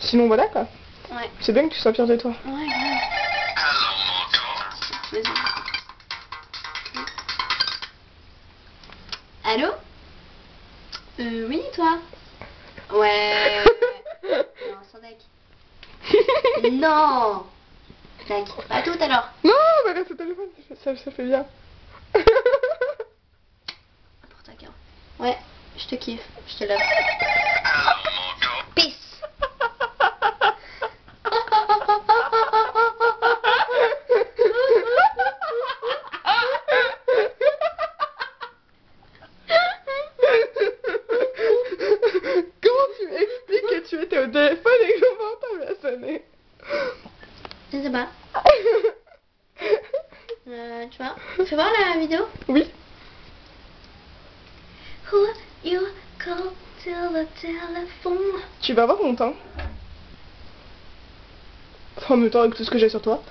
Sinon voilà quoi. Ouais. C'est bien que tu sois fière de toi. Ouais, vas-y. Allô? Oui, toi? Ouais. Non, sans deck. Non. Tac. À tout alors. Non, mais reste au téléphone, ça fait bien. Pour ta carte. Ouais, je te kiffe. Je te love. Peace. Comment tu m'expliques que tu étais au téléphone et que mon portable a sonné? Je sais pas. Tu vois? Fais voir la vidéo. Oui. Who you call till the telephone. Tu vas voir mon teint. En même temps avec tout ce que j'ai sur toi.